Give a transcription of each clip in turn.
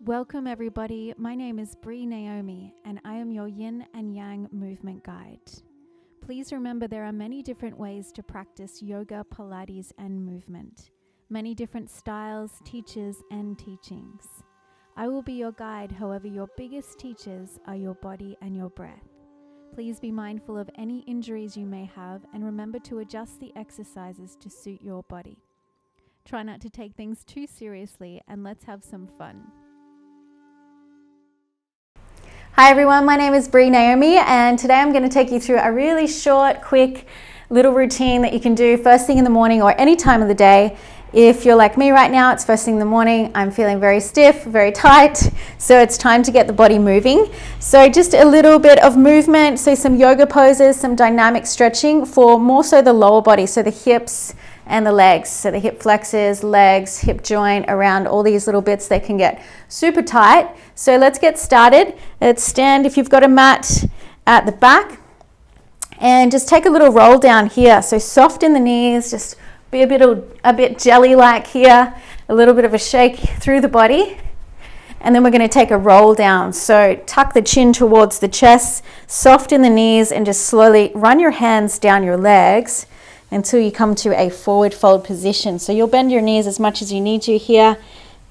Welcome everybody, my name is Bree Naomee and I am your Yin and Yang movement guide. Please remember there are many different ways to practice yoga, Pilates and movement. Many different styles, teachers and teachings. I will be your guide, however your biggest teachers are your body and your breath. Please be mindful of any injuries you may have and remember to adjust the exercises to suit your body. Try not to take things too seriously and let's have some fun. Hi everyone, my name is Bree Naomee and today I'm going to take you through a really short, quick little routine that you can do first thing in the morning or any time of the day. If you're like me right now, it's first thing in the morning, I'm feeling very stiff, very tight, so it's time to get the body moving. So just a little bit of movement, so some yoga poses, some dynamic stretching for more so the lower body, so the hips and the legs, so the hip flexors, legs, hip joint, around all these little bits, they can get super tight. So let's get started. Let's stand if you've got a mat at the back and just take a little roll down here. So soft in the knees, just be a bit jelly-like here, a little bit of a shake through the body. And then we're going to take a roll down. So tuck the chin towards the chest, soft in the knees, and just slowly run your hands down your legs until you come to a forward fold position. So you'll bend your knees as much as you need to here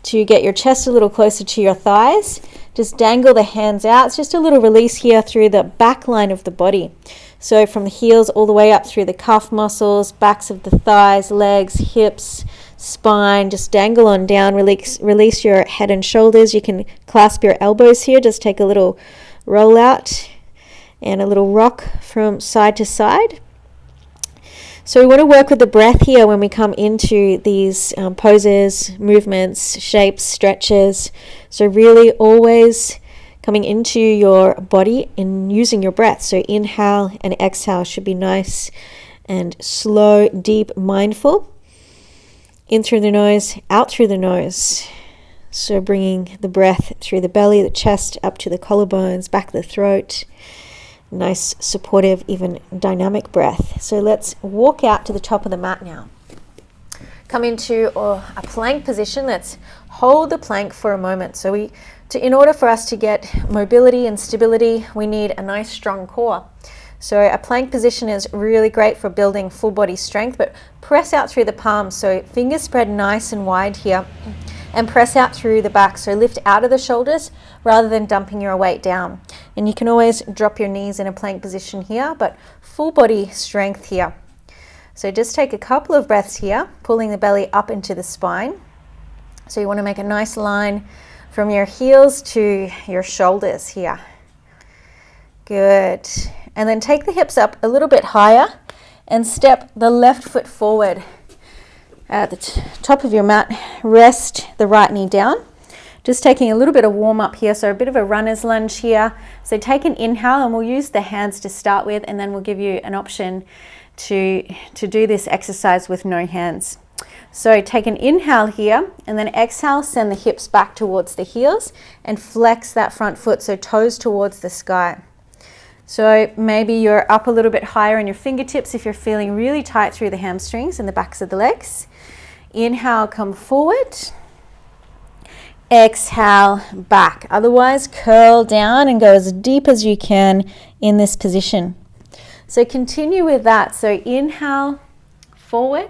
to get your chest a little closer to your thighs. Just dangle the hands out. It's just a little release here through the back line of the body. So from the heels all the way up through the calf muscles, backs of the thighs, legs, hips, spine. Just dangle on down, release your head and shoulders. You can clasp your elbows here. Just take a little roll out and a little rock from side to side. So we want to work with the breath here when we come into these poses, movements, shapes, stretches. So really always coming into your body and using your breath. So inhale and exhale should be nice and slow, deep, mindful. In through the nose, out through the nose. So bringing the breath through the belly, the chest, up to the collarbones, back of the throat. Nice, supportive, even dynamic breath. So let's walk out to the top of the mat now. Come into a plank position. Let's hold the plank for a moment. So in order for us to get mobility and stability, we need a nice strong core. So a plank position is really great for building full body strength, but press out through the palms. So fingers spread nice and wide here and press out through the back. So lift out of the shoulders rather than dumping your weight down. And you can always drop your knees in a plank position here, but full body strength here. So just take a couple of breaths here, pulling the belly up into the spine. So you want to make a nice line from your heels to your shoulders here. Good. And then take the hips up a little bit higher and step the left foot forward. At the top of your mat, rest the right knee down. Just taking a little bit of warm up here, so a bit of a runner's lunge here. So take an inhale and we'll use the hands to start with, and then we'll give you an option to do this exercise with no hands. So take an inhale here and then exhale, send the hips back towards the heels and flex that front foot, so toes towards the sky. So maybe you're up a little bit higher in your fingertips if you're feeling really tight through the hamstrings and the backs of the legs. Inhale, come forward. Exhale, back. Otherwise, curl down and go as deep as you can in this position. So continue with that. So inhale, forward.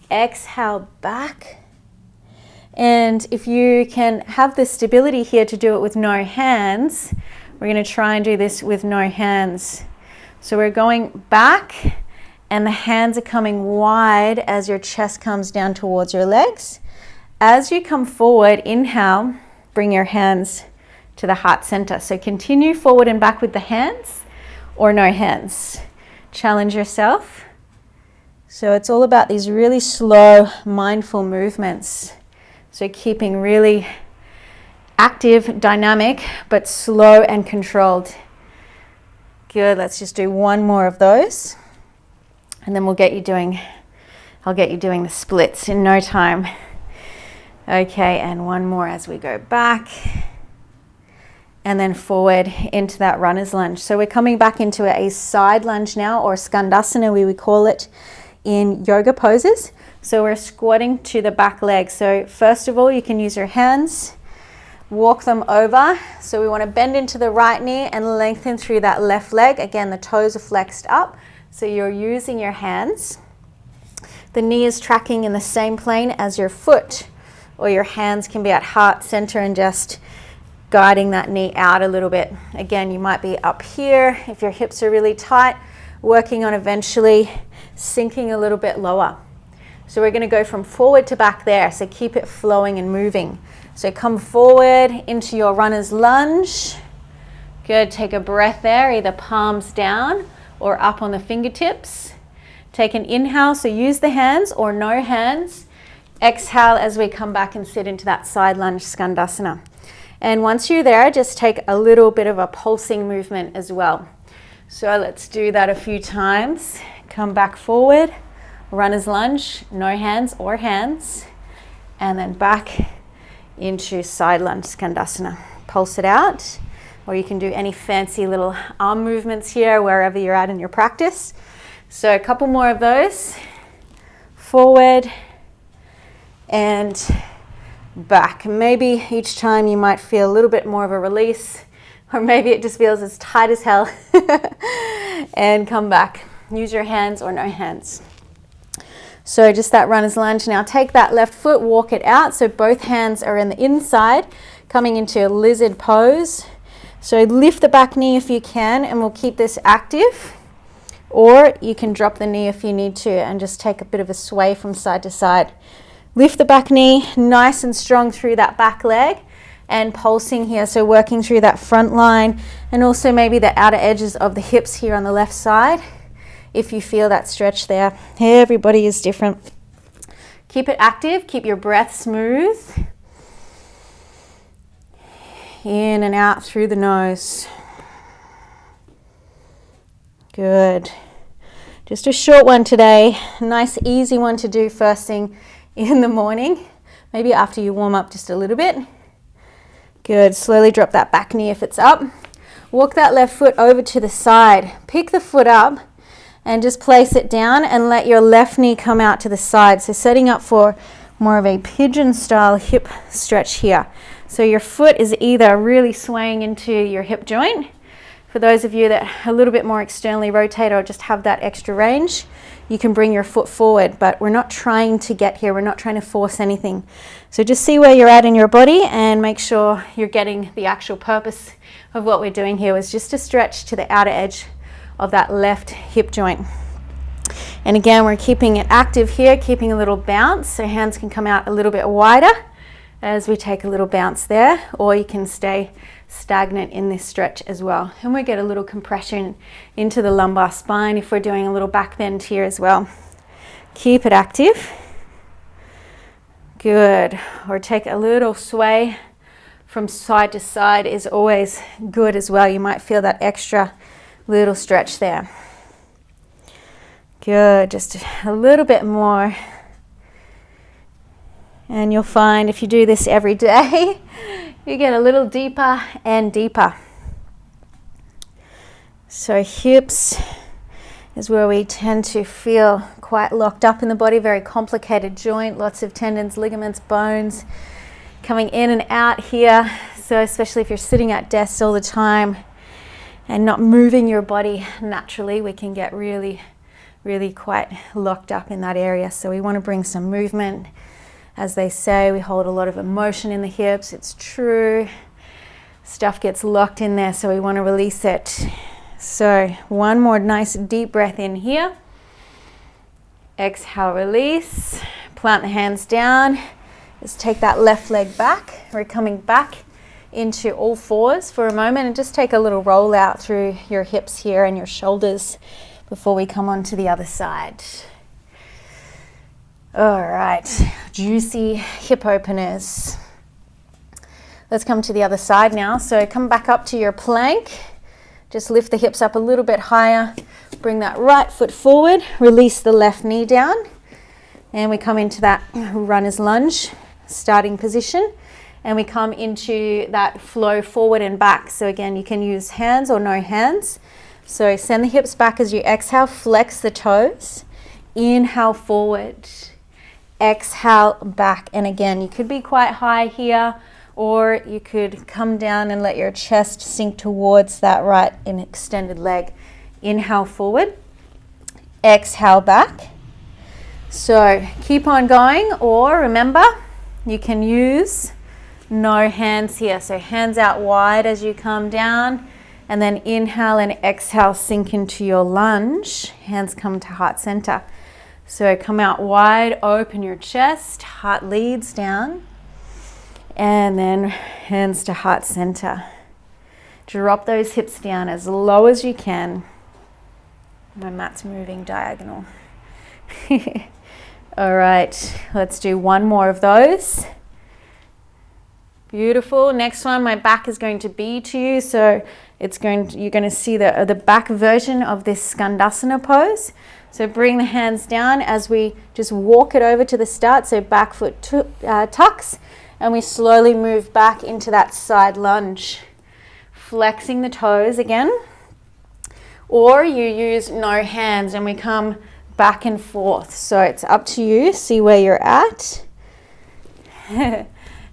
Exhale, back. And if you can have the stability here to do it with no hands, we're going to try and do this with no hands. So we're going back and the hands are coming wide as your chest comes down towards your legs. As you come forward, inhale, bring your hands to the heart center. So continue forward and back with the hands or no hands. Challenge yourself. So it's all about these really slow, mindful movements. So keeping really active, dynamic, but slow and controlled. Good, let's just do one more of those. And then I'll get you doing the splits in no time. Okay, and one more as we go back. And then forward into that runner's lunge. So we're coming back into a side lunge now, or skandasana we would call it in yoga poses. So we're squatting to the back leg. So first of all, you can use your hands walk them over. So we want to bend into the right knee and lengthen through that left leg. Again, the toes are flexed up, so you're using your hands. The knee is tracking in the same plane as your foot, or your hands can be at heart center and just guiding that knee out a little bit. Again, you might be up here if your hips are really tight, working on eventually sinking a little bit lower. So we're going to go from forward to back there, so keep it flowing and moving. So come forward into your runner's lunge. Good, take a breath there, either palms down or up on the fingertips. Take an inhale, so use the hands or no hands. Exhale as we come back and sit into that side lunge skandasana. And once you're there, just take a little bit of a pulsing movement as well. So let's do that a few times. Come back forward, runner's lunge, no hands or hands, and then back into side lunge skandasana. Pulse it out, or you can do any fancy little arm movements here wherever you're at in your practice. So a couple more of those. Forward and back. Maybe each time you might feel a little bit more of a release, or maybe it just feels as tight as hell. And come back. Use your hands or no hands. So just that runner's lunge. Now take that left foot, walk it out, so both hands are in the inside, coming into a lizard pose. So lift the back knee if you can, and we'll keep this active. Or you can drop the knee if you need to and just take a bit of a sway from side to side. Lift the back knee nice and strong through that back leg, and pulsing here, so working through that front line and also maybe the outer edges of the hips here on the left side if you feel that stretch there. Everybody is different. Keep it active, keep your breath smooth. In and out through the nose. Good. Just a short one today. Nice easy one to do first thing in the morning. Maybe after you warm up just a little bit. Good. Slowly drop that back knee if it's up. Walk that left foot over to the side. Pick the foot up and just place it down and let your left knee come out to the side. So setting up for more of a pigeon style hip stretch here. So your foot is either really swaying into your hip joint. For those of you that are a little bit more externally rotate or just have that extra range, you can bring your foot forward, but we're not trying to get here. We're not trying to force anything. So just see where you're at in your body and make sure you're getting the actual purpose of what we're doing here is just to stretch to the outer edge of that left hip joint. And again, we're keeping it active here, keeping a little bounce, so hands can come out a little bit wider as we take a little bounce there, or you can stay stagnant in this stretch as well. And we get a little compression into the lumbar spine if we're doing a little back bend here as well. Keep it active. Good. Or take a little sway from side to side is always good as well. You might feel that extra little stretch there. Good. Just a little bit more. And you'll find if you do this every day, you get a little deeper and deeper. So hips is where we tend to feel quite locked up in the body, very complicated joint, lots of tendons, ligaments, bones coming in and out here. So especially if you're sitting at desks all the time and not moving your body naturally, we can get really quite locked up in that area. So we want to bring some movement. As they say, we hold a lot of emotion in the hips. It's true. Stuff gets locked in there, so we want to release it. So one more nice deep breath in here. Exhale, release. Plant the hands down. Just take that left leg back. We're coming back into all fours for a moment and just take a little roll out through your hips here and your shoulders before we come on to the other side. All right, juicy hip openers. Let's come to the other side now. So come back up to your plank. Just lift the hips up a little bit higher. Bring that right foot forward. Release the left knee down. And we come into that runner's lunge starting position. And we come into that flow forward and back. So again, you can use hands or no hands. So send the hips back as you exhale. Flex the toes. Inhale forward. Exhale back, and again you could be quite high here or you could come down and let your chest sink towards that right and extended leg. Inhale forward, exhale back. So keep on going, or remember, you can use no hands here. So hands out wide as you come down, and then inhale and exhale, sink into your lunge. Hands come to heart center. So come out wide, open your chest, heart leads down, and then hands to heart center. Drop those hips down as low as you can. My mat's moving diagonal. All right, let's do one more of those. Beautiful. Next one, my back is going to be to you, so you're going to see the back version of this Skandasana pose. So bring the hands down as we just walk it over to the start. So back foot tucks, and we slowly move back into that side lunge, flexing the toes again. Or you use no hands and we come back and forth. So it's up to you. See where you're at.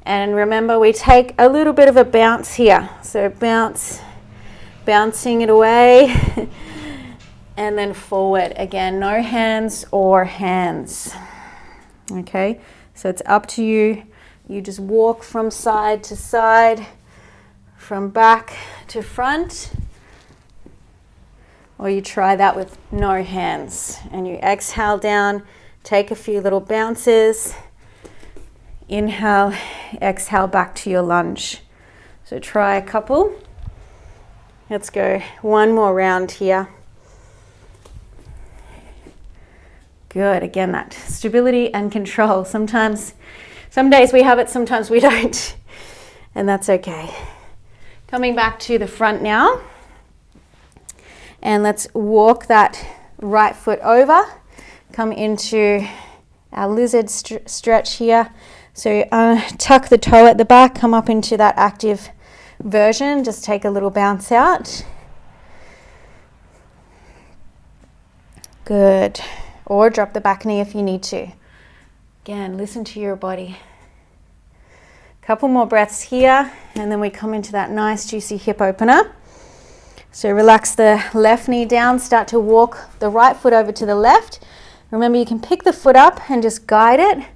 And remember, we take a little bit of a bounce here. So bouncing it away and then forward. Again, no hands or hands. Okay, so it's up to you. You just walk from side to side, from back to front. Or you try that with no hands. And you exhale down, take a few little bounces. Inhale, exhale back to your lunge. So try a couple. Let's go one more round here. Good. Again, that stability and control. Some days we have it, sometimes we don't. And that's okay. Coming back to the front now. And let's walk that right foot over. Come into our lizard stretch here. So tuck the toe at the back, come up into that active version. Just take a little bounce out. Good. Or drop the back knee if you need to. Again, listen to your body. Couple more breaths here, and then we come into that nice juicy hip opener. So relax the left knee down, start to walk the right foot over to the left. Remember, you can pick the foot up and just guide it.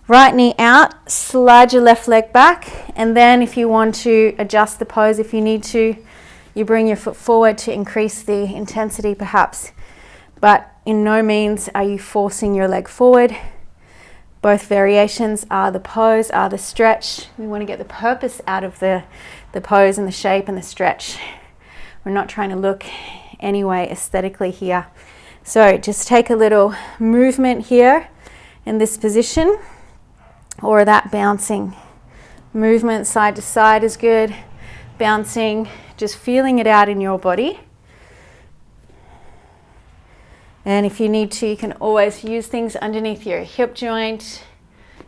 Right knee out, slide your left leg back, and then if you want to adjust the pose, if you need to, you bring your foot forward to increase the intensity perhaps. But in no means are you forcing your leg forward. Both variations are the pose, are the stretch. We want to get the purpose out of the pose and the shape and the stretch. We're not trying to look anyway aesthetically here. So just take a little movement here in this position, or that bouncing. Movement side to side is good. Bouncing, just feeling it out in your body. And if you need to, you can always use things underneath your hip joint.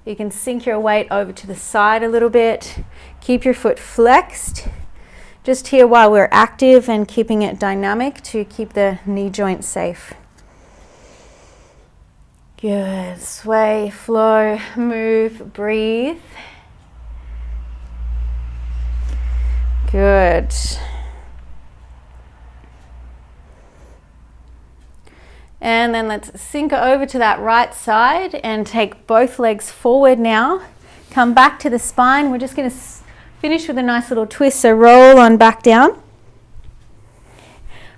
You can sink your weight over to the side a little bit. Keep your foot flexed. Just here while we're active and keeping it dynamic to keep the knee joint safe. Good. Sway, flow, move, breathe. Good. And then let's sink over to that right side and take both legs forward now. Come back to the spine. We're just going to finish with a nice little twist. So roll on back down.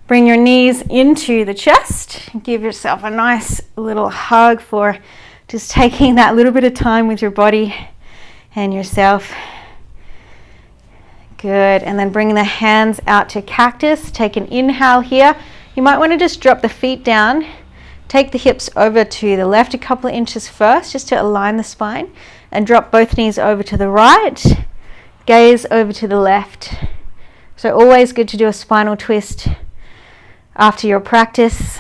Bring your knees into the chest. Give yourself a nice little hug for just taking that little bit of time with your body and yourself. Good. And then bring the hands out to cactus. Take an inhale here. You might want to just drop the feet down. Take the hips over to the left a couple of inches first, just to align the spine. And drop both knees over to the right. Gaze over to the left. So always good to do a spinal twist after your practice.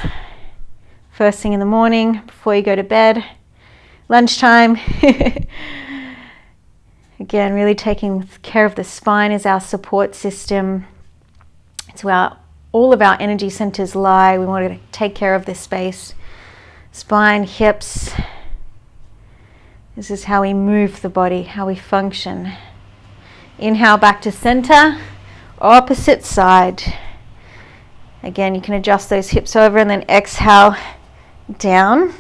First thing in the morning, before you go to bed. Lunchtime. Again, really taking care of the spine as our support system. It's where all of our energy centers lie. We want to take care of this space. Spine, hips. This is how we move the body, how we function. Inhale back to center, opposite side. Again, you can adjust those hips over and then exhale down.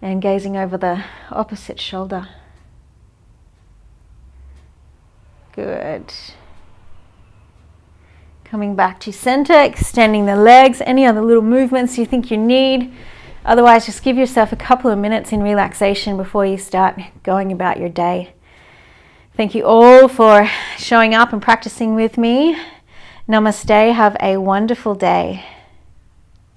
And gazing over the opposite shoulder. Good. Coming back to center, extending the legs, any other little movements you think you need. Otherwise, just give yourself a couple of minutes in relaxation before you start going about your day. Thank you all for showing up and practicing with me. Namaste. Have a wonderful day.